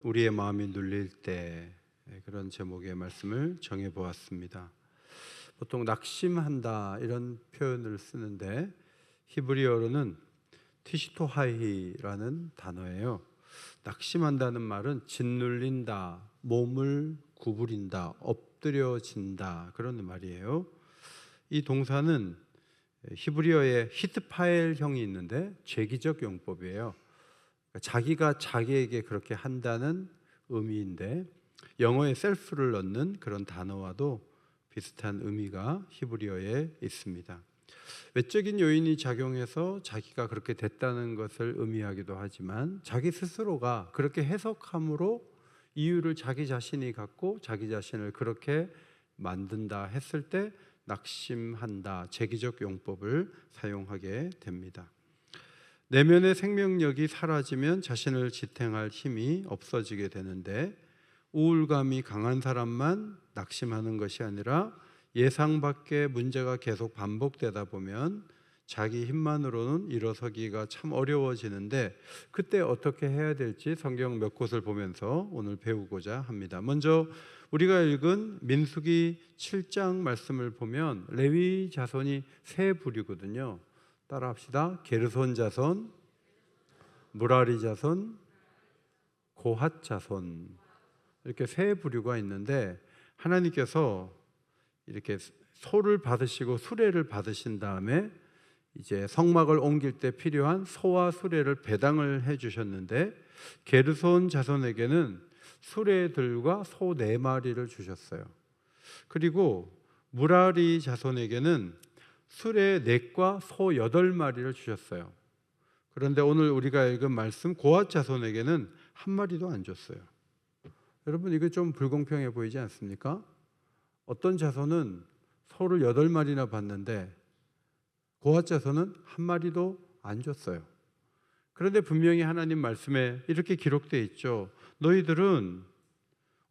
우리의 마음이 눌릴 때, 그런 제목의 말씀을 정해 보았습니다. 보통 낙심한다 이런 표현을 쓰는데 히브리어로는 티시토하이라는 단어예요. 낙심한다는 말은 짓눌린다, 몸을 구부린다, 엎드려진다, 그런 말이에요. 이 동사는 히브리어에 히트파엘형이 있는데 죄기적 용법이에요. 자기가 자기에게 그렇게 한다는 의미인데, 영어에 셀프를 넣는 그런 단어와도 비슷한 의미가 히브리어에 있습니다. 외적인 요인이 작용해서 자기가 그렇게 됐다는 것을 의미하기도 하지만, 자기 스스로가 그렇게 해석함으로 이유를 자기 자신이 갖고 자기 자신을 그렇게 만든다 했을 때 낙심한다, 재기적 용법을 사용하게 됩니다. 내면의 생명력이 사라지면 자신을 지탱할 힘이 없어지게 되는데, 우울감이 강한 사람만 낙심하는 것이 아니라 예상 밖의 문제가 계속 반복되다 보면 자기 힘만으로는 일어서기가 참 어려워지는데, 그때 어떻게 해야 될지 성경 몇 곳을 보면서 오늘 배우고자 합니다. 먼저 우리가 읽은 민수기 7장 말씀을 보면 레위 자손이 세 부류거든요. 따라합시다. 게르손 자손, 무라리 자손, 고핫 자손, 이렇게 세 부류가 있는데, 하나님께서 이렇게 소를 받으시고 수레를 받으신 다음에 이제 성막을 옮길 때 필요한 소와 수레를 배당을 해 주셨는데, 게르손 자손에게는 수레들과 소 4마리를 주셨어요. 그리고 무라리 자손에게는 수레 4과 소 8마리를 주셨어요. 그런데 오늘 우리가 읽은 말씀 고핫 자손에게는 한 마리도 안 줬어요. 여러분, 이거 좀 불공평해 보이지 않습니까? 어떤 자손은 소를 8마리나 받는데 고핫 자손은 한 마리도 안 줬어요. 그런데 분명히 하나님 말씀에 이렇게 기록되어 있죠. 너희들은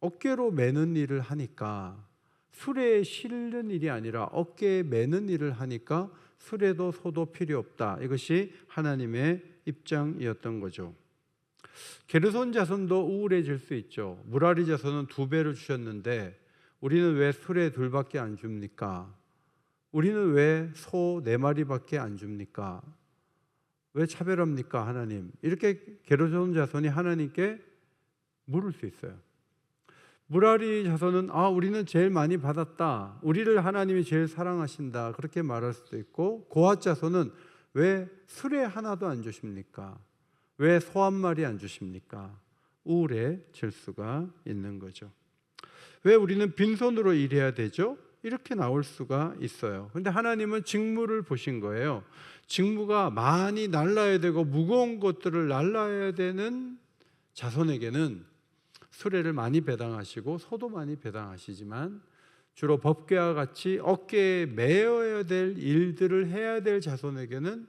어깨로 매는 일을 하니까, 수레에 실는 일이 아니라 어깨에 매는 일을 하니까 수레도 소도 필요 없다. 이것이 하나님의 입장이었던 거죠. 게르손 자손도 우울해질 수 있죠. 무라리 자손은 2배를 주셨는데 우리는 왜 수레 2밖에 안 줍니까? 우리는 왜 소 4마리밖에 안 줍니까? 왜 차별합니까, 하나님? 이렇게 게르손 자손이 하나님께 물을 수 있어요. 무라리 자손은 우리는 제일 많이 받았다, 우리를 하나님이 제일 사랑하신다, 그렇게 말할 수도 있고, 고핫 자손은 왜 수레 하나도 안 주십니까? 왜 소 1마리 안 주십니까? 우울해질 수가 있는 거죠. 왜 우리는 빈손으로 일해야 되죠? 이렇게 나올 수가 있어요. 그런데 하나님은 직무를 보신 거예요. 직무가 많이 날라야 되고 무거운 것들을 날라야 되는 자손에게는 수레를 많이 배당하시고 소도 많이 배당하시지만, 주로 법궤와 같이 어깨에 메어야 될 일들을 해야 될 자손에게는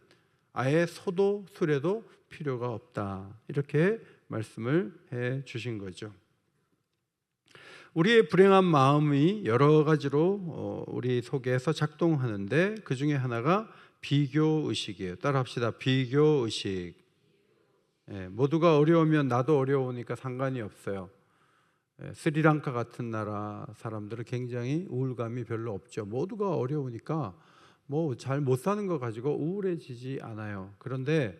아예 소도 수레도 필요가 없다, 이렇게 말씀을 해 주신 거죠. 우리의 불행한 마음이 여러 가지로 우리 속에서 작동하는데, 그 중에 하나가 비교의식이에요. 따라합시다. 비교의식. 모두가 어려우면 나도 어려우니까 상관이 없어요. 스리랑카 같은 나라 사람들은 굉장히 우울감이 별로 없죠. 모두가 어려우니까 잘 못 사는 거 가지고 우울해지지 않아요. 그런데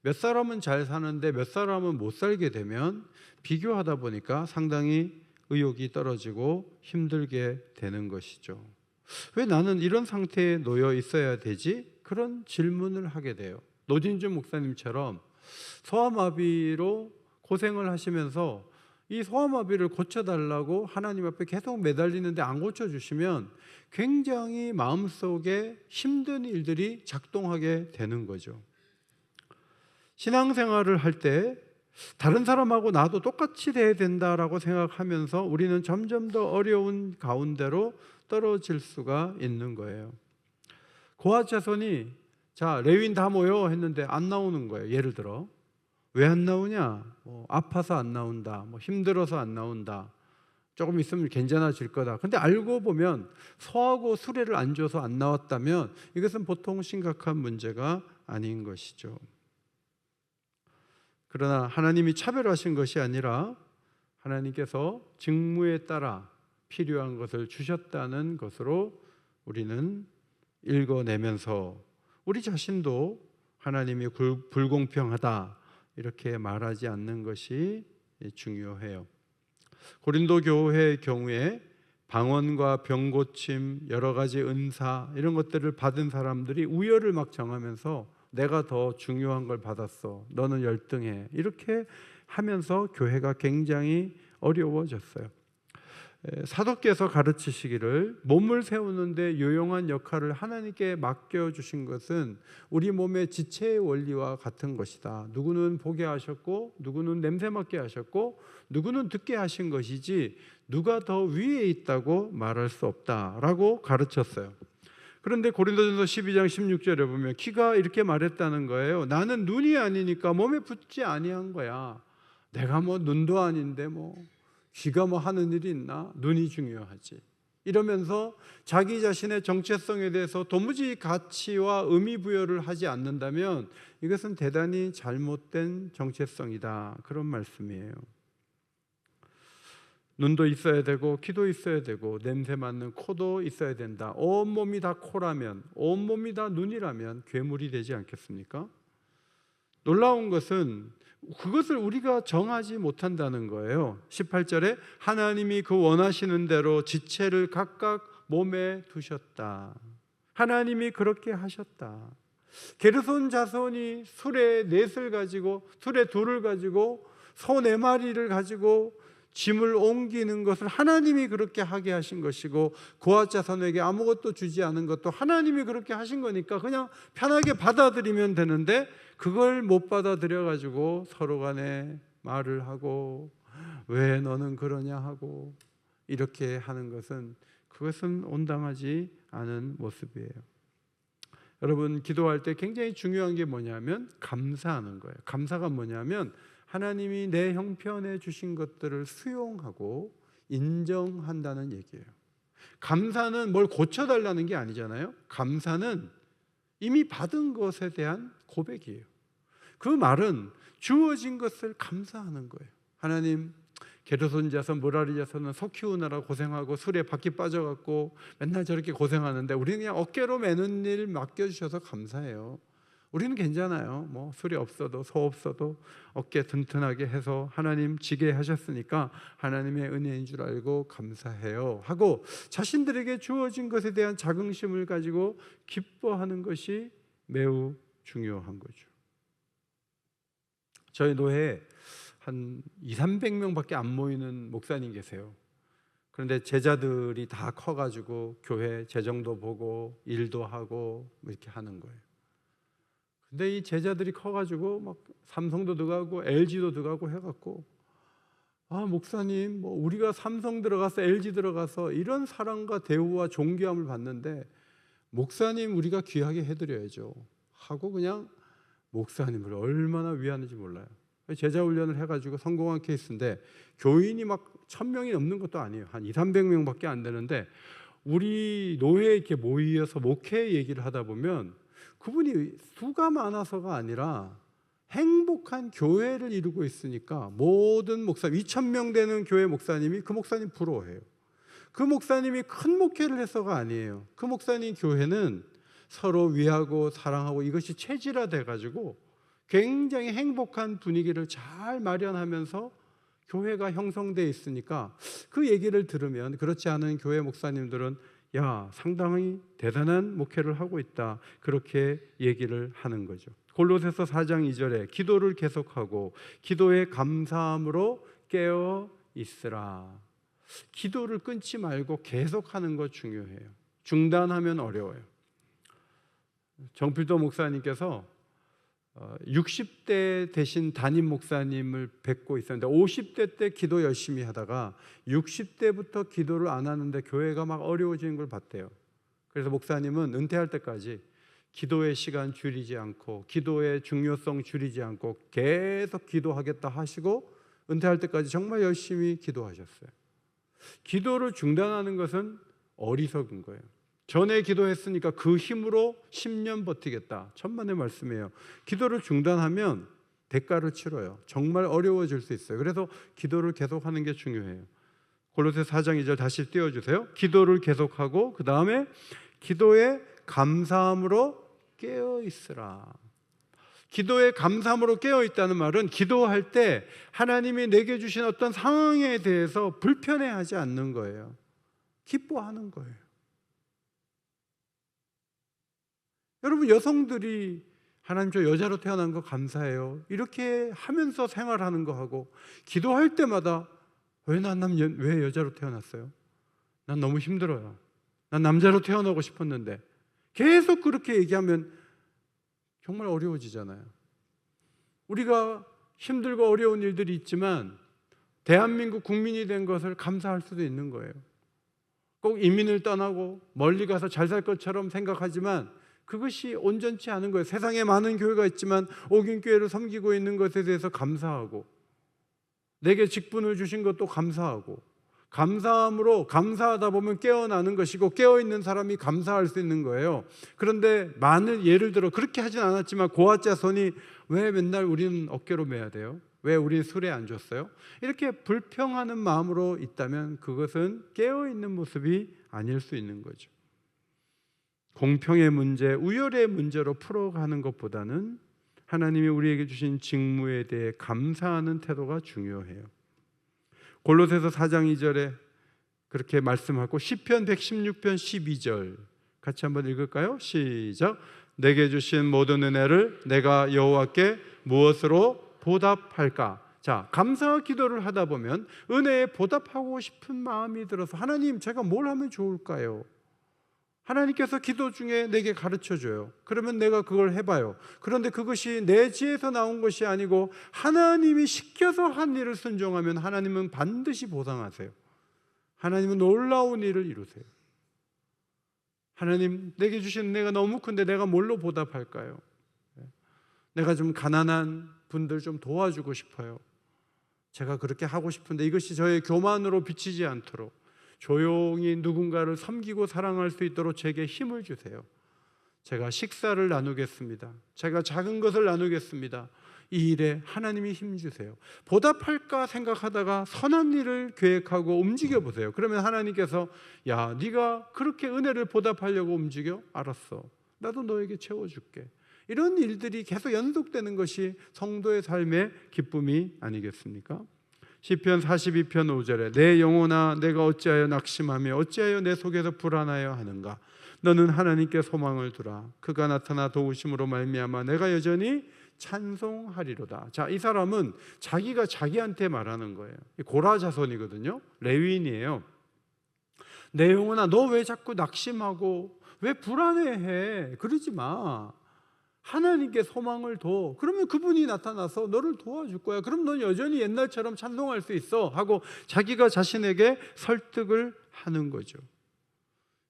몇 사람은 잘 사는데 몇 사람은 못 살게 되면 비교하다 보니까 상당히 의욕이 떨어지고 힘들게 되는 것이죠. 왜 나는 이런 상태에 놓여 있어야 되지? 그런 질문을 하게 돼요. 노진주 목사님처럼 소아마비로 고생을 하시면서 이 소아마비를 고쳐달라고 하나님 앞에 계속 매달리는데 안 고쳐주시면 굉장히 마음속에 힘든 일들이 작동하게 되는 거죠. 신앙생활을 할 때 다른 사람하고 나도 똑같이 돼야 된다라고 생각하면서 우리는 점점 더 어려운 가운데로 떨어질 수가 있는 거예요. 고핫 자손이 자, 레위인 다 모여 했는데 안 나오는 거예요. 예를 들어 왜 안 나오냐? 아파서 안 나온다, 힘들어서 안 나온다, 조금 있으면 괜찮아질 거다. 근데 알고 보면 소하고 수레를 안 줘서 안 나왔다면 이것은 보통 심각한 문제가 아닌 것이죠. 그러나 하나님이 차별하신 것이 아니라 하나님께서 직무에 따라 필요한 것을 주셨다는 것으로 우리는 읽어내면서 우리 자신도 하나님이 불공평하다 이렇게 말하지 않는 것이 중요해요. 고린도 교회의 경우에 방언과 병고침, 여러 가지 은사 이런 것들을 받은 사람들이 우열을 막 정하면서 내가 더 중요한 걸 받았어, 너는 열등해, 이렇게 하면서 교회가 굉장히 어려워졌어요. 사도께서 가르치시기를 몸을 세우는데 유용한 역할을 하나님께 맡겨주신 것은 우리 몸의 지체의 원리와 같은 것이다. 누구는 보게 하셨고 누구는 냄새 맡게 하셨고 누구는 듣게 하신 것이지 누가 더 위에 있다고 말할 수 없다라고 가르쳤어요. 그런데 고린도전서 12장 16절에 보면 키가 이렇게 말했다는 거예요. 나는 눈이 아니니까 몸에 붙지 아니한 거야. 내가 뭐 눈도 아닌데 뭐 귀가 뭐 하는 일이 있나? 눈이 중요하지. 이러면서 자기 자신의 정체성에 대해서 도무지 가치와 의미 부여를 하지 않는다면 이것은 대단히 잘못된 정체성이다, 그런 말씀이에요. 눈도 있어야 되고 귀도 있어야 되고 냄새 맡는 코도 있어야 된다. 온몸이 다 코라면, 온몸이 다 눈이라면 괴물이 되지 않겠습니까? 놀라운 것은 그것을 우리가 정하지 못한다는 거예요. 18절에 하나님이 그 원하시는 대로 지체를 각각 몸에 두셨다. 하나님이 그렇게 하셨다. 게르손 자손이 수레 넷을 가지고, 수레 둘을 가지고, 소 네 마리를 가지고 짐을 옮기는 것을 하나님이 그렇게 하게 하신 것이고, 고앗 자손에게 아무것도 주지 않은 것도 하나님이 그렇게 하신 거니까 그냥 편하게 받아들이면 되는데, 그걸 못 받아들여 가지고 서로 간에 말을 하고 왜 너는 그러냐 하고 이렇게 하는 것은, 그것은 온당하지 않은 모습이에요. 여러분, 기도할 때 굉장히 중요한 게 뭐냐면 감사하는 거예요. 감사가 뭐냐면 하나님이 내 형편에 주신 것들을 수용하고 인정한다는 얘기예요. 감사는 뭘 고쳐달라는 게 아니잖아요. 감사는 이미 받은 것에 대한 고백이에요. 그 말은 주어진 것을 감사하는 거예요. 하나님, 게르손 자손, 므라리 자손은 소 키우느라 고생하고 술에 바퀴 빠져갖고 맨날 저렇게 고생하는데 우리는 그냥 어깨로 매는 일 맡겨주셔서 감사해요. 우리는 괜찮아요. 뭐 술이 없어도 소 없어도 어깨 튼튼하게 해서 하나님 지게 하셨으니까 하나님의 은혜인 줄 알고 감사해요 하고 자신들에게 주어진 것에 대한 자긍심을 가지고 기뻐하는 것이 매우 중요한 거죠. 저희 노회에 한 200~300명밖에 안 모이는 목사님 계세요. 그런데 제자들이 다 커가지고 교회 재정도 보고 일도 하고 이렇게 하는 거예요. 근데 이 제자들이 커가지고 막 삼성도 들어가고 LG도 들어가고 해갖고, 아 목사님, 뭐 우리가 삼성 들어가서 LG 들어가서 이런 사랑과 대우와 존귀함을 받는데 목사님 우리가 귀하게 해드려야죠 하고 그냥 목사님을 얼마나 위하는지 몰라요. 제자 훈련을 해가지고 성공한 케이스인데, 교인이 막 1000명이 넘는 것도 아니에요. 한 200~300명밖에 안 되는데 우리 노회에 이렇게 모여서 목회 얘기를 하다 보면 그분이 수가 많아서가 아니라 행복한 교회를 이루고 있으니까 모든 목사님, 2000명 되는 교회 목사님이 그 목사님 부러워해요. 그 목사님이 큰 목회를 해서가 아니에요. 그 목사님 교회는 서로 위하고 사랑하고 이것이 체질화돼 가지고 굉장히 행복한 분위기를 잘 마련하면서 교회가 형성되어 있으니까, 그 얘기를 들으면 그렇지 않은 교회 목사님들은 야, 상당히 대단한 목회를 하고 있다, 그렇게 얘기를 하는 거죠. 골로새서 4장 2절에 기도를 계속하고 기도의 감사함으로 깨어 있으라. 기도를 끊지 말고 계속하는 거 중요해요. 중단하면 어려워요. 정필도 목사님께서 60대 되신 담임 목사님을 뵙고 있었는데 50대 때 기도 열심히 하다가 60대부터 기도를 안 하는데 교회가 막 어려워지는 걸 봤대요. 그래서 목사님은 은퇴할 때까지 기도의 시간 줄이지 않고 기도의 중요성 줄이지 않고 계속 기도하겠다 하시고 은퇴할 때까지 정말 열심히 기도하셨어요. 기도를 중단하는 것은 어리석은 거예요. 전에 기도했으니까 그 힘으로 10년 버티겠다, 천만의 말씀이에요. 기도를 중단하면 대가를 치러요. 정말 어려워질 수 있어요. 그래서 기도를 계속하는 게 중요해요. 골로새 4장 2절 다시 띄워주세요. 기도를 계속하고 그 다음에 기도에 감사함으로 깨어있으라. 기도에 감사함으로 깨어있다는 말은 기도할 때 하나님이 내게 주신 어떤 상황에 대해서 불편해하지 않는 거예요. 기뻐하는 거예요. 여러분, 여성들이 하나님 저 여자로 태어난 거 감사해요 이렇게 하면서 생활하는 거하고 기도할 때마다 왜 여자로 태어났어요? 난 너무 힘들어요. 난 남자로 태어나고 싶었는데, 계속 그렇게 얘기하면 정말 어려워지잖아요. 우리가 힘들고 어려운 일들이 있지만 대한민국 국민이 된 것을 감사할 수도 있는 거예요. 꼭 이민을 떠나고 멀리 가서 잘 살 것처럼 생각하지만 그것이 온전치 않은 거예요. 세상에 많은 교회가 있지만 옥인교회를 섬기고 있는 것에 대해서 감사하고, 내게 직분을 주신 것도 감사하고, 감사함으로 감사하다 보면 깨어나는 것이고 깨어있는 사람이 감사할 수 있는 거예요. 그런데 예를 들어 그렇게 하진 않았지만 고아자손이 왜 맨날 우리는 어깨로 매야 돼요? 왜 우리는 술에 안 줬어요? 이렇게 불평하는 마음으로 있다면 그것은 깨어있는 모습이 아닐 수 있는 거죠. 공평의 문제, 우열의 문제로 풀어가는 것보다는 하나님이 우리에게 주신 직무에 대해 감사하는 태도가 중요해요. 골로새서 4장 2절에 그렇게 말씀하고 시편 116편 12절 같이 한번 읽을까요? 시작. 내게 주신 모든 은혜를 내가 여호와께 무엇으로 보답할까? 자, 감사 기도를 하다 보면 은혜에 보답하고 싶은 마음이 들어서 하나님 제가 뭘 하면 좋을까요? 하나님께서 기도 중에 내게 가르쳐줘요. 그러면 내가 그걸 해봐요. 그런데 그것이 내 지혜에서 나온 것이 아니고 하나님이 시켜서 한 일을 순종하면 하나님은 반드시 보상하세요. 하나님은 놀라운 일을 이루세요. 하나님, 내게 주신 은혜가 너무 큰데 내가 뭘로 보답할까요? 내가 좀 가난한 분들 좀 도와주고 싶어요. 제가 그렇게 하고 싶은데 이것이 저의 교만으로 비치지 않도록 조용히 누군가를 섬기고 사랑할 수 있도록 제게 힘을 주세요. 제가 식사를 나누겠습니다. 제가 작은 것을 나누겠습니다. 이 일에 하나님이 힘 주세요. 보답할까 생각하다가 선한 일을 계획하고 움직여 보세요. 그러면 하나님께서 야, 네가 그렇게 은혜를 보답하려고 움직여? 알았어. 나도 너에게 채워줄게. 이런 일들이 계속 연속되는 것이 성도의 삶의 기쁨이 아니겠습니까? 시편 42편 5절에 내 영혼아 내가 어찌하여 낙심하며 어찌하여 내 속에서 불안하여 하는가? 너는 하나님께 소망을 두라. 그가 나타나 도우심으로 말미암아 내가 여전히 찬송하리로다. 자, 이 사람은 자기가 자기한테 말하는 거예요. 고라 자손이거든요. 레위인이에요. 내 영혼아 너 왜 자꾸 낙심하고 왜 불안해해? 그러지 마. 하나님께 소망을 둬. 그러면 그분이 나타나서 너를 도와줄 거야. 그럼 넌 여전히 옛날처럼 찬송할 수 있어 하고 자기가 자신에게 설득을 하는 거죠.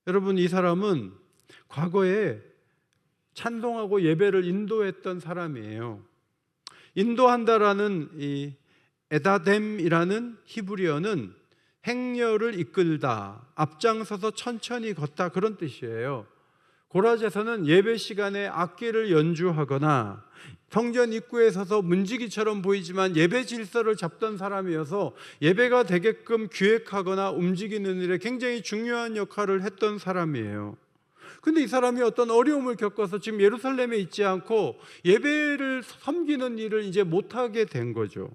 여러분, 이 사람은 과거에 찬송하고 예배를 인도했던 사람이에요. 인도한다라는 이 에다뎀이라는 히브리어는 행렬을 이끌다, 앞장서서 천천히 걷다 그런 뜻이에요. 고라제사는 예배 시간에 악기를 연주하거나 성전 입구에 서서 문지기처럼 보이지만 예배 질서를 잡던 사람이어서 예배가 되게끔 기획하거나 움직이는 일에 굉장히 중요한 역할을 했던 사람이에요. 근데 이 사람이 어떤 어려움을 겪어서 지금 예루살렘에 있지 않고 예배를 섬기는 일을 이제 못하게 된 거죠.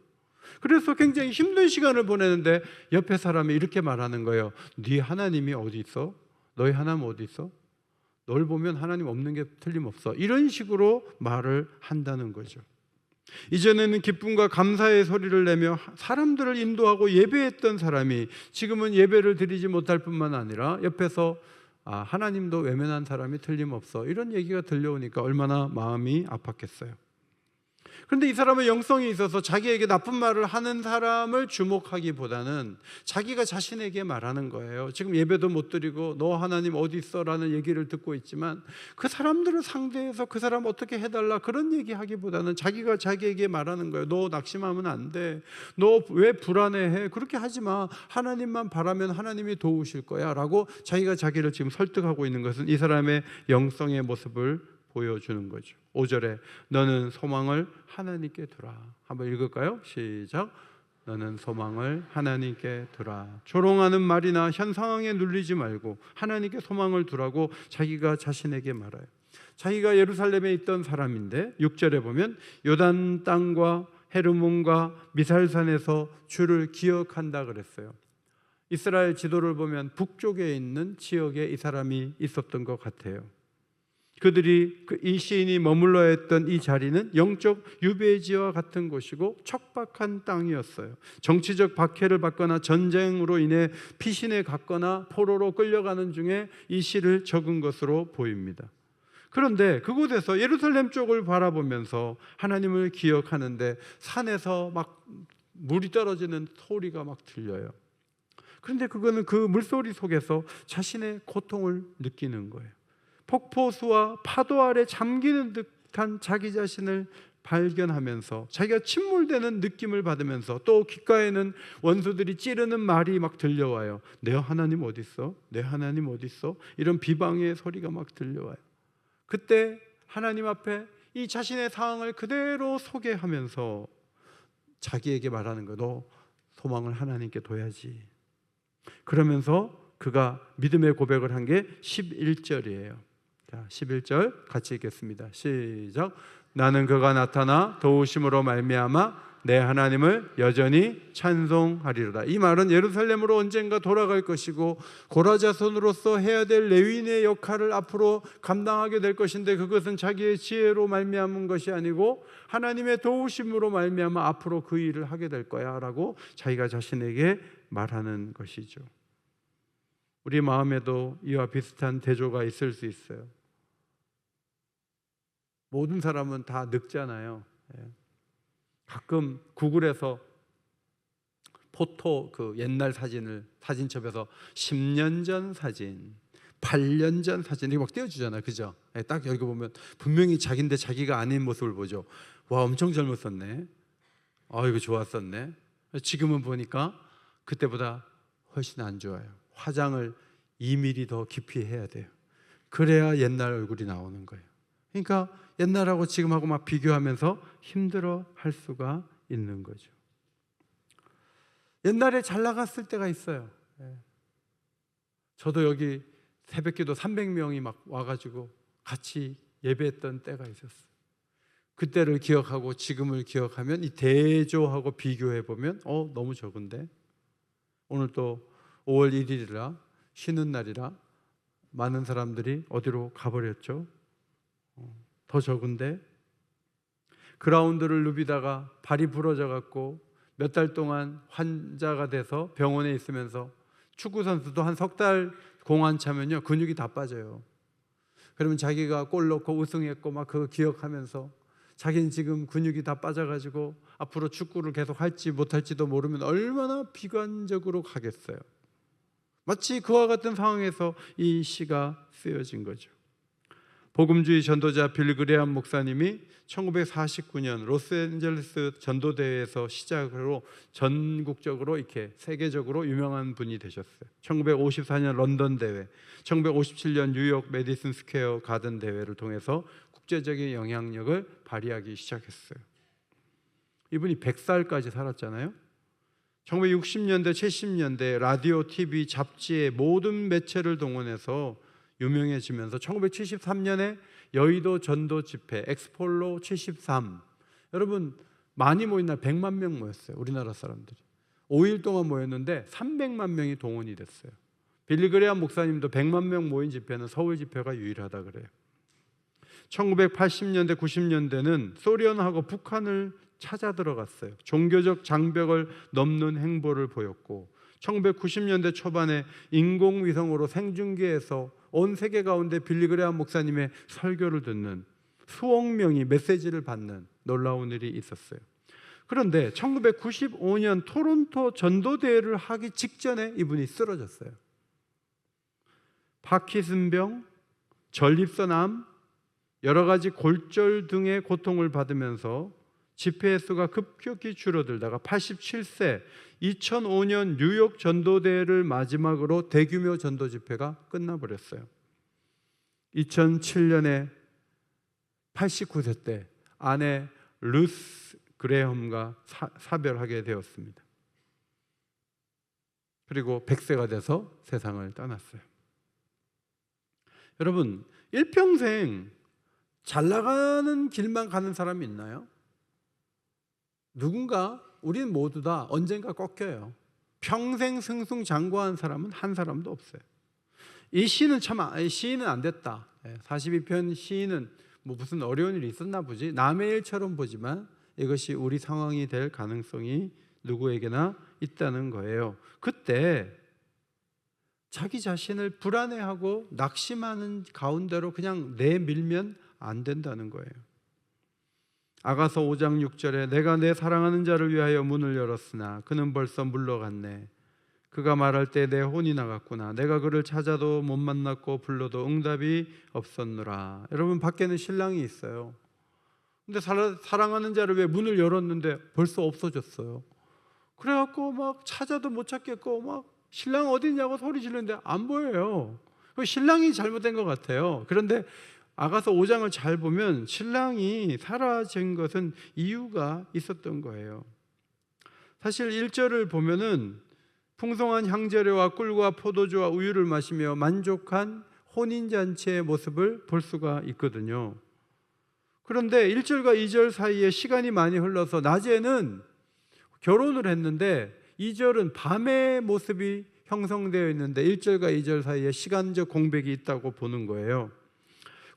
그래서 굉장히 힘든 시간을 보내는데 옆에 사람이 이렇게 말하는 거예요. 네 하나님이 어디 있어? 너희 하나님 어디 있어? 널 보면 하나님 없는 게 틀림없어. 이런 식으로 말을 한다는 거죠. 이전에는 기쁨과 감사의 소리를 내며 사람들을 인도하고 예배했던 사람이 지금은 예배를 드리지 못할 뿐만 아니라 옆에서 하나님도 외면한 사람이 틀림없어. 이런 얘기가 들려오니까 얼마나 마음이 아팠겠어요. 그런데 이 사람은 영성이 있어서 자기에게 나쁜 말을 하는 사람을 주목하기보다는 자기가 자신에게 말하는 거예요. 지금 예배도 못 드리고 너 하나님 어디 있어? 라는 얘기를 듣고 있지만 그 사람들을 상대해서 그 사람 어떻게 해달라 그런 얘기하기보다는 자기가 자기에게 말하는 거예요. 너 낙심하면 안 돼. 너 왜 불안해해? 그렇게 하지 마. 하나님만 바라면 하나님이 도우실 거야 라고 자기가 자기를 지금 설득하고 있는 것은 이 사람의 영성의 모습을 보여주는 거죠. 5절에 너는 소망을 하나님께 두라. 한번 읽을까요? 시작. 너는 소망을 하나님께 두라. 조롱하는 말이나 현 상황에 눌리지 말고 하나님께 소망을 두라고 자기가 자신에게 말해요. 자기가 예루살렘에 있던 사람인데 6절에 보면 요단 땅과 헤르몬과 미살산에서 주를 기억한다 그랬어요. 이스라엘 지도를 보면 북쪽에 있는 지역에 이 사람이 있었던 것 같아요. 그들이 이 시인이 머물러야 했던 이 자리는 영적 유배지와 같은 곳이고 척박한 땅이었어요. 정치적 박해를 받거나 전쟁으로 인해 피신에 갔거나 포로로 끌려가는 중에 이 시를 적은 것으로 보입니다. 그런데 그곳에서 예루살렘 쪽을 바라보면서 하나님을 기억하는데 산에서 막 물이 떨어지는 소리가 막 들려요. 그런데 그거는 그 물소리 속에서 자신의 고통을 느끼는 거예요. 폭포수와 파도 아래 잠기는 듯한 자기 자신을 발견하면서 자기가 침몰되는 느낌을 받으면서 또 귓가에는 원수들이 찌르는 말이 막 들려와요. 내 하나님 어디 있어? 내 하나님 어디 있어? 이런 비방의 소리가 막 들려와요. 그때 하나님 앞에 이 자신의 상황을 그대로 소개하면서 자기에게 말하는 거예요. 너 소망을 하나님께 둬야지. 그러면서 그가 믿음의 고백을 한 게 11절이에요. 자, 11절 같이 읽겠습니다. 시작. 나는 그가 나타나 도우심으로 말미암아 내 하나님을 여전히 찬송하리로다. 이 말은 예루살렘으로 언젠가 돌아갈 것이고 고라자손으로서 해야 될 레위인의 역할을 앞으로 감당하게 될 것인데 그것은 자기의 지혜로 말미암은 것이 아니고 하나님의 도우심으로 말미암아 앞으로 그 일을 하게 될 거야 라고 자기가 자신에게 말하는 것이죠. 우리 마음에도 이와 비슷한 대조가 있을 수 있어요. 모든 사람은 다 늙잖아요. 가끔 구글에서 포토 그 옛날 사진을 사진첩에서 10년 전 사진, 8년 전 사진 이렇게 막 띄워주잖아요. 그죠? 딱 여기 보면 분명히 자기인데 자기가 아닌 모습을 보죠. 와, 엄청 젊었었네. 아, 이거 좋았었네. 지금은 보니까 그때보다 훨씬 안 좋아요. 화장을 2mm 더 깊이 해야 돼요. 그래야 옛날 얼굴이 나오는 거예요. 그러니까 옛날하고 지금하고 막 비교하면서 힘들어 할 수가 있는 거죠. 옛날에 잘 나갔을 때가 있어요. 저도 여기 새벽기도 300명이 막 와가지고 같이 예배했던 때가 있었어요. 그때를 기억하고 지금을 기억하면 이 대조하고 비교해 보면 너무 적은데 오늘 또 5월 1일이라 쉬는 날이라 많은 사람들이 어디로 가버렸죠. 더 적은데 그라운드를 누비다가 발이 부러져 갖고 몇 달 동안 환자가 돼서 병원에 있으면서 축구 선수도 한 석 달 공안 차면요 근육이 다 빠져요. 그러면 자기가 골 넣고 우승했고 막 그거 기억하면서 자기는 지금 근육이 다 빠져가지고 앞으로 축구를 계속 할지 못할지도 모르면 얼마나 비관적으로 가겠어요. 마치 그와 같은 상황에서 이 시가 쓰여진 거죠. 복음주의 전도자 빌 그레엄 목사님이 1949년 로스앤젤레스 전도대회에서 시작으로 전국적으로 이렇게 세계적으로 유명한 분이 되셨어요. 1954년 런던 대회, 1957년 뉴욕 메디슨 스퀘어 가든 대회를 통해서 국제적인 영향력을 발휘하기 시작했어요. 이분이 100살까지 살았잖아요. 1960년대, 70년대 라디오, TV, 잡지의 모든 매체를 동원해서 유명해지면서 1973년에 여의도 전도 집회 엑스폴로 73 여러분 많이 모인 날 100만 명 모였어요. 우리나라 사람들이 5일 동안 모였는데 300만 명이 동원이 됐어요. 빌리 그레엄 목사님도 100만 명 모인 집회는 서울 집회가 유일하다 그래요. 1980년대 90년대는 소련하고 북한을 찾아 들어갔어요. 종교적 장벽을 넘는 행보를 보였고 1990년대 초반에 인공위성으로 생중계해서 온 세계 가운데 빌리 그레엄 목사님의 설교를 듣는 수억 명이 메시지를 받는 놀라운 일이 있었어요. 그런데 1995년 토론토 전도대회를 하기 직전에 이분이 쓰러졌어요. 파킨슨병, 전립선암, 여러 가지 골절 등의 고통을 받으면서 집회 수가 급격히 줄어들다가 87세 2005년 뉴욕 전도대회를 마지막으로 대규모 전도 집회가 끝나버렸어요. 2007년에 89세 때 아내 루스 그레엄과 사별하게 되었습니다. 그리고 100세가 돼서 세상을 떠났어요. 여러분, 일평생 잘 나가는 길만 가는 사람이 있나요? 누군가, 우리는 모두 다 언젠가 꺾여요. 평생 승승장구한 사람은 한 사람도 없어요. 이 시인은 시인은 안 됐다. 42편 시인은 무슨 어려운 일이 있었나 보지, 남의 일처럼 보지만 이것이 우리 상황이 될 가능성이 누구에게나 있다는 거예요. 그때 자기 자신을 불안해하고 낙심하는 가운데로 그냥 내밀면 안 된다는 거예요. 아가서 5장 6절에 내가 내 사랑하는 자를 위하여 문을 열었으나 그는 벌써 물러갔네. 그가 말할 때 내 혼이 나갔구나. 내가 그를 찾아도 못 만났고 불러도 응답이 없었노라. 여러분, 밖에는 신랑이 있어요. 근데 사랑하는 자를 왜 문을 열었는데 벌써 없어졌어요. 그래갖고 막 찾아도 못 찾겠고 막 신랑 어디 있냐고 소리 지르는데 안 보여요. 신랑이 잘못된 것 같아요. 그런데 아가서 5장을 잘 보면 신랑이 사라진 것은 이유가 있었던 거예요. 사실 1절을 보면은 풍성한 향재료와 꿀과 포도주와 우유를 마시며 만족한 혼인잔치의 모습을 볼 수가 있거든요. 그런데 1절과 2절 사이에 시간이 많이 흘러서 낮에는 결혼을 했는데 2절은 밤의 모습이 형성되어 있는데 1절과 2절 사이에 시간적 공백이 있다고 보는 거예요.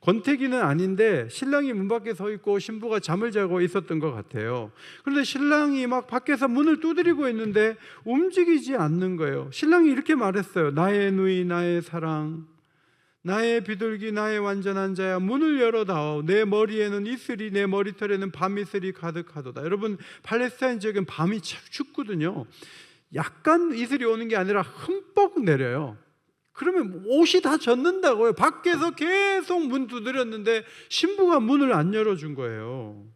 권태기는 아닌데 신랑이 문 밖에 서 있고 신부가 잠을 자고 있었던 것 같아요. 그런데 신랑이 막 밖에서 문을 두드리고 있는데 움직이지 않는 거예요. 신랑이 이렇게 말했어요. 나의 누이, 나의 사랑, 나의 비둘기, 나의 완전한 자야, 문을 열어다오. 내 머리에는 이슬이, 내 머리털에는 밤이슬이 가득하도다. 여러분, 팔레스타인 지역은 밤이 춥거든요. 약간 이슬이 오는 게 아니라 흠뻑 내려요. 그러면 옷이 다 젖는다고요. 밖에서 계속 문 두드렸는데 신부가 문을 안 열어준 거예요.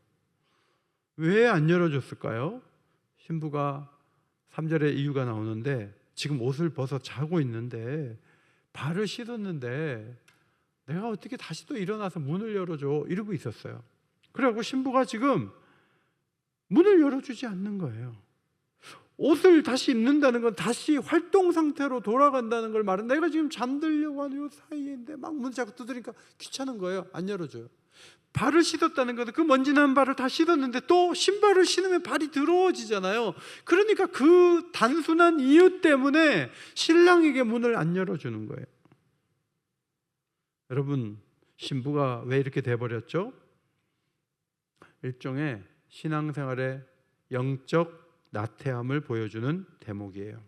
왜 안 열어줬을까요? 신부가 3절에 이유가 나오는데 지금 옷을 벗어 자고 있는데 발을 씻었는데 내가 어떻게 다시 또 일어나서 문을 열어줘, 이러고 있었어요. 그래갖고 신부가 지금 문을 열어주지 않는 거예요. 옷을 다시 입는다는 건 다시 활동 상태로 돌아간다는 걸 말은, 내가 지금 잠들려고 하는 요 사이인데 막 문 자꾸 두드리니까 귀찮은 거예요. 안 열어줘요. 발을 씻었다는 것은 그 먼지난 발을 다 씻었는데 또 신발을 신으면 발이 더러워지잖아요. 그러니까 그 단순한 이유 때문에 신랑에게 문을 안 열어주는 거예요. 여러분, 신부가 왜 이렇게 돼버렸죠? 일종의 신앙생활의 영적 나태함을 보여주는 대목이에요.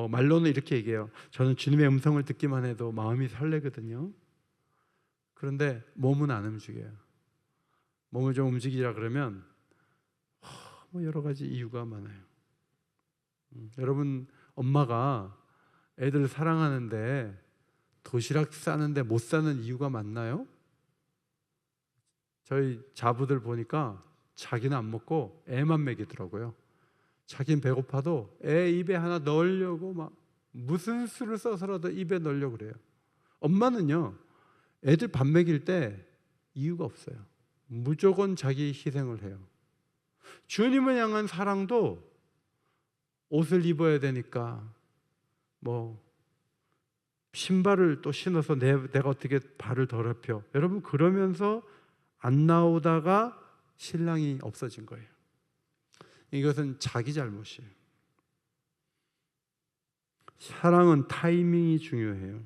말로는 이렇게 얘기해요. 저는 주님의 음성을 듣기만 해도 마음이 설레거든요. 그런데 몸은 안 움직여요. 몸을 좀 움직이라 그러면 여러 가지 이유가 많아요. 여러분, 엄마가 애들 사랑하는데 도시락 싸는데 못 싸는 이유가 많나요? 저희 자부들 보니까 자기는 안 먹고 애만 먹이더라고요. 자기는 배고파도 애 입에 하나 넣으려고 막 무슨 수를 써서라도 입에 넣으려고 그래요. 엄마는요, 애들 밥 먹일 때 이유가 없어요. 무조건 자기 희생을 해요. 주님을 향한 사랑도 옷을 입어야 되니까 신발을 또 신어서 내가 어떻게 발을 더럽혀. 여러분, 그러면서 안 나오다가 신랑이 없어진 거예요. 이것은 자기 잘못이에요. 사랑은 타이밍이 중요해요.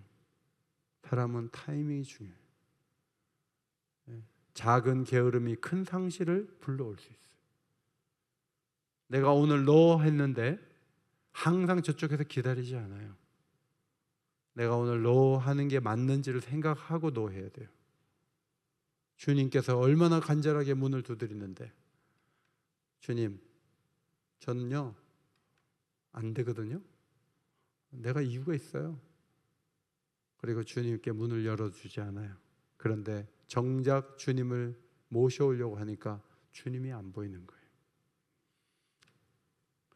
사람은 타이밍이 중요해요. 작은 게으름이 큰 상실을 불러올 수 있어요. 내가 오늘 너 했는데 항상 저쪽에서 기다리지 않아요. 내가 오늘 너 하는 게 맞는지를 생각하고 너 해야 돼요. 주님께서 얼마나 간절하게 문을 두드리는데, 주님, 저는요 안 되거든요. 내가 이유가 있어요. 그리고 주님께 문을 열어주지 않아요. 그런데 정작 주님을 모셔오려고 하니까 주님이 안 보이는 거예요.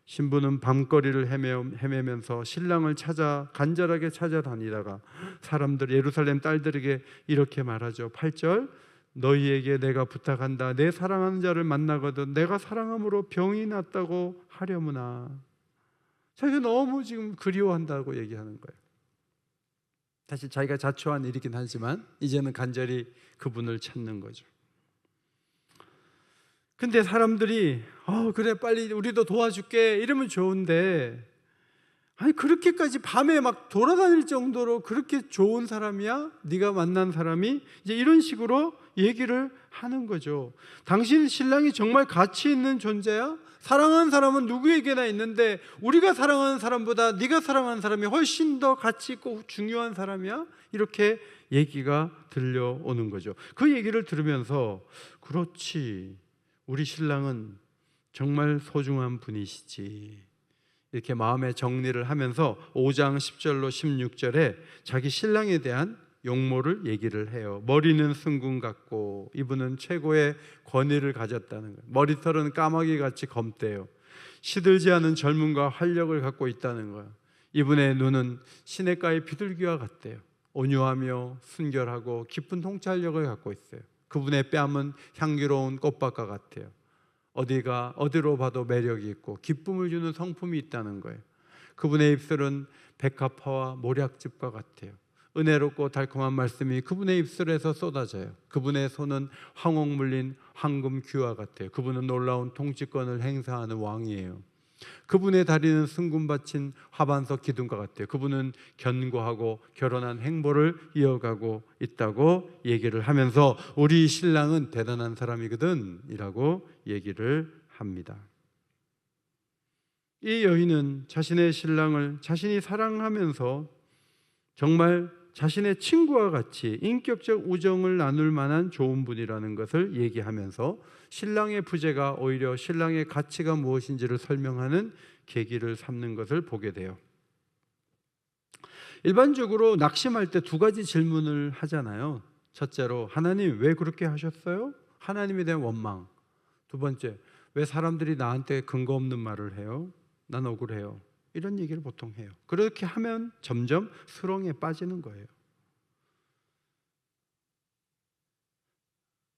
신부는 밤거리를 헤매면서 신랑을 간절하게 찾아다니다가 사람들, 예루살렘 딸들에게 이렇게 말하죠. 8절, 너희에게 내가 부탁한다. 내 사랑하는 자를 만나거든 내가 사랑함으로 병이 낫다고 하려무나. 자기가 너무 지금 그리워한다고 얘기하는 거예요. 사실 자기가 자초한 일이긴 하지만 이제는 간절히 그분을 찾는 거죠. 근데 사람들이 그래 빨리 우리도 도와줄게 이러면 좋은데, 아니 그렇게까지 밤에 막 돌아다닐 정도로 그렇게 좋은 사람이야? 네가 만난 사람이? 이제 이런 식으로 얘기를 하는 거죠. 당신 신랑이 정말 가치 있는 존재야? 사랑하는 사람은 누구에게나 있는데 우리가 사랑하는 사람보다 네가 사랑하는 사람이 훨씬 더 가치 있고 중요한 사람이야? 이렇게 얘기가 들려오는 거죠. 그 얘기를 들으면서 그렇지, 우리 신랑은 정말 소중한 분이시지, 이렇게 마음의 정리를 하면서 5장 10절로 16절에 자기 신랑에 대한 용모를 얘기를 해요. 머리는 승군 같고 이분은 최고의 권위를 가졌다는 거예요. 머리털은 까마귀같이 검대요. 시들지 않은 젊음과 활력을 갖고 있다는 거예요. 이분의 눈은 시냇가의 비둘기와 같대요. 온유하며 순결하고 깊은 통찰력을 갖고 있어요. 그분의 뺨은 향기로운 꽃밭과 같아요. 어디로 봐도 매력이 있고 기쁨을 주는 성품이 있다는 거예요. 그분의 입술은 백합화와 모략즙과 같아요. 은혜롭고 달콤한 말씀이 그분의 입술에서 쏟아져요. 그분의 손은 황옥 물린 황금 귀와 같아요. 그분은 놀라운 통치권을 행사하는 왕이에요. 그분의 다리는 승군 받친 화반석 기둥과 같아요. 그분은 견고하고 결혼한 행보를 이어가고 있다고 얘기를 하면서 우리 신랑은 대단한 사람이거든 이라고 얘기를 합니다. 이 여인은 자신의 신랑을 자신이 사랑하면서 정말 자신의 친구와 같이 인격적 우정을 나눌 만한 좋은 분이라는 것을 얘기하면서 신랑의 부재가 오히려 신랑의 가치가 무엇인지를 설명하는 계기를 삼는 것을 보게 돼요. 일반적으로 낙심할 때 두 가지 질문을 하잖아요. 첫째로 하나님 왜 그렇게 하셨어요? 하나님에 대한 원망. 두 번째, 왜 사람들이 나한테 근거 없는 말을 해요? 난 억울해요. 이런 얘기를 보통 해요. 그렇게 하면 점점 수렁에 빠지는 거예요.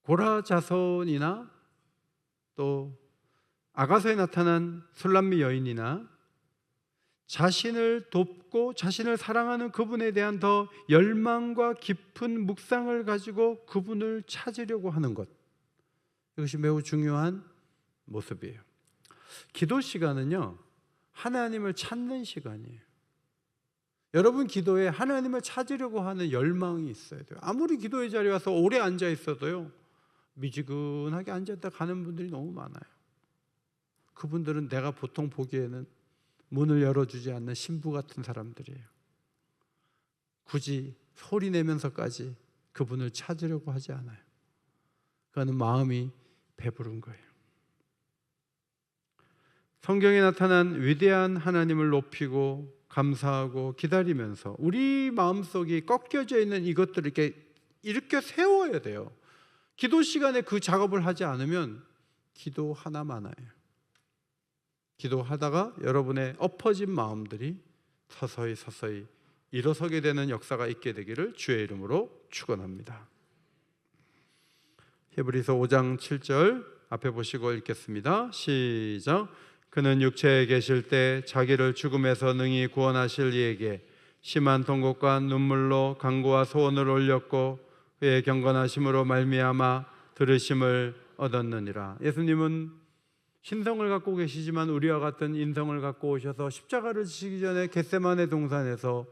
고라자손이나 또 아가서에 나타난 술람미 여인이나 자신을 돕고 자신을 사랑하는 그분에 대한 더 열망과 깊은 묵상을 가지고 그분을 찾으려고 하는 것, 이것이 매우 중요한 모습이에요. 기도 시간은요, 하나님을 찾는 시간이에요. 여러분 기도에 하나님을 찾으려고 하는 열망이 있어야 돼요. 아무리 기도의 자리에 와서 오래 앉아 있어도요, 미지근하게 앉았다 가는 분들이 너무 많아요. 그분들은 내가 보통 보기에는 문을 열어주지 않는 신부 같은 사람들이에요. 굳이 소리 내면서까지 그분을 찾으려고 하지 않아요. 그거는 마음이 배부른 거예요. 성경에 나타난 위대한 하나님을 높이고 감사하고 기다리면서 우리 마음속이 꺾여져 있는 이것들을 이렇게 세워야 돼요. 기도 시간에 그 작업을 하지 않으면 기도 하나 많아요. 기도하다가 여러분의 엎어진 마음들이 서서히 일어서게 되는 역사가 있게 되기를 주의 이름으로 축원합니다. 히브리서 5장 7절 앞에 보시고 읽겠습니다. 시작. 그는 육체에 계실 때 자기를 죽음에서 능히 구원하실 이에게 심한 통곡과 눈물로 간구와 소원을 올렸고 그의 경건하심으로 말미암아 들으심을 얻었느니라. 예수님은 신성을 갖고 계시지만 우리와 같은 인성을 갖고 오셔서 십자가를 지시기 전에 겟세마네 동산에서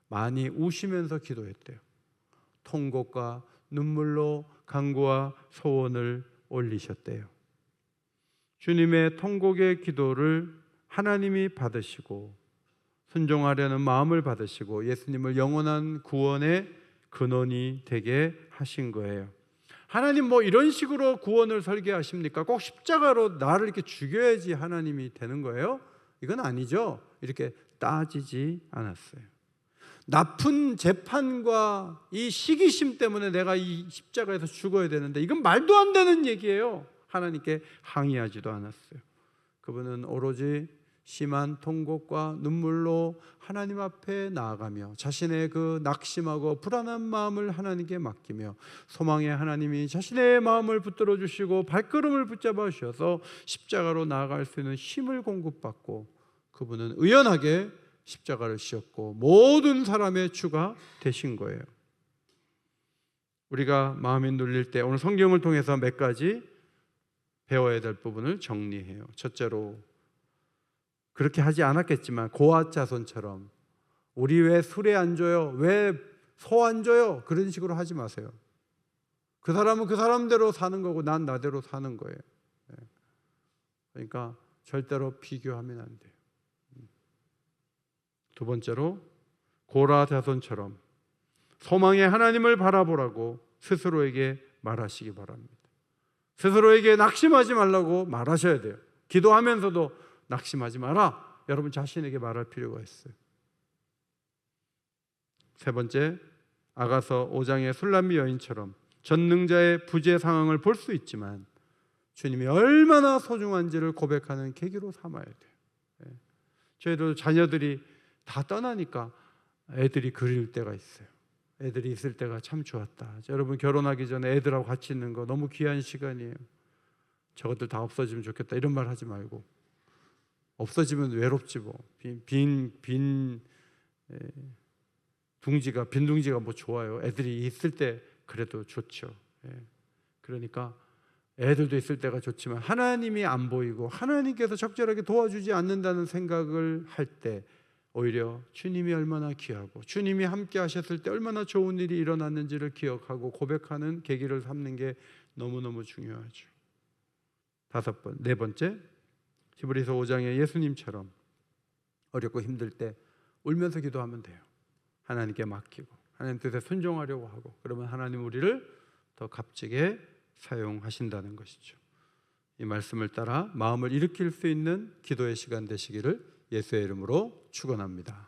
많이 우시면서 기도했대요. 통곡과 눈물로 간구와 소원을 올리셨대요. 주님의 통곡의 기도를 하나님이 받으시고 순종하려는 마음을 받으시고 예수님을 영원한 구원의 근원이 되게 하신 거예요. 하나님 뭐 이런 식으로 구원을 설계하십니까? 꼭 십자가로 나를 이렇게 죽여야지 하나님이 되는 거예요? 이건 아니죠. 이렇게 따지지 않았어요. 나쁜 재판과 이 시기심 때문에 내가 이 십자가에서 죽어야 되는데 이건 말도 안 되는 얘기예요. 하나님께 항의하지도 않았어요. 그분은 오로지 심한 통곡과 눈물로 하나님 앞에 나아가며 자신의 그 낙심하고 불안한 마음을 하나님께 맡기며 소망의 하나님이 자신의 마음을 붙들어 주시고 발걸음을 붙잡아 주셔서 십자가로 나아갈 수 있는 힘을 공급받고 그분은 의연하게 십자가를 지셨고 모든 사람의 주가 되신 거예요. 우리가 마음이 눌릴 때 오늘 성경을 통해서 몇 가지 배워야 될 부분을 정리해요. 첫째로, 그렇게 하지 않았겠지만 고앗 자손처럼 우리 왜 수레 안 줘요? 왜 소 안 줘요? 그런 식으로 하지 마세요. 그 사람은 그 사람대로 사는 거고 난 나대로 사는 거예요. 그러니까 절대로 비교하면 안 돼요. 두 번째로, 고라 자손처럼 소망의 하나님을 바라보라고 스스로에게 말하시기 바랍니다. 스스로에게 낙심하지 말라고 말하셔야 돼요. 기도하면서도 낙심하지 마라, 여러분 자신에게 말할 필요가 있어요. 세 번째, 아가서 5장의 술람미 여인처럼 전능자의 부재 상황을 볼 수 있지만 주님이 얼마나 소중한지를 고백하는 계기로 삼아야 돼요. 저희도 자녀들이 다 떠나니까 애들이 그리울 때가 있어요. 애들이 있을 때가 참 좋았다. 여러분 결혼하기 전에 애들하고 같이 있는 거 너무 귀한 시간이에요. 저것들 다 없어지면 좋겠다 이런 말 하지 말고, 없어지면 외롭지 뭐. 빈 둥지가 뭐 좋아요. 애들이 있을 때 그래도 좋죠. 그러니까 애들도 있을 때가 좋지만 하나님이 안 보이고 하나님께서 적절하게 도와주지 않는다는 생각을 할 때 오히려 주님이 얼마나 귀하고 주님이 함께 하셨을 때 얼마나 좋은 일이 일어났는지를 기억하고 고백하는 계기를 삼는 게 너무너무 중요하죠. 네 번째, 히브리서 5장의 예수님처럼 어렵고 힘들 때 울면서 기도하면 돼요. 하나님께 맡기고 하나님 뜻에 순종하려고 하고, 그러면 하나님 우리를 더 값지게 사용하신다는 것이죠. 이 말씀을 따라 마음을 일으킬 수 있는 기도의 시간 되시기를 예수의 이름으로 축원합니다.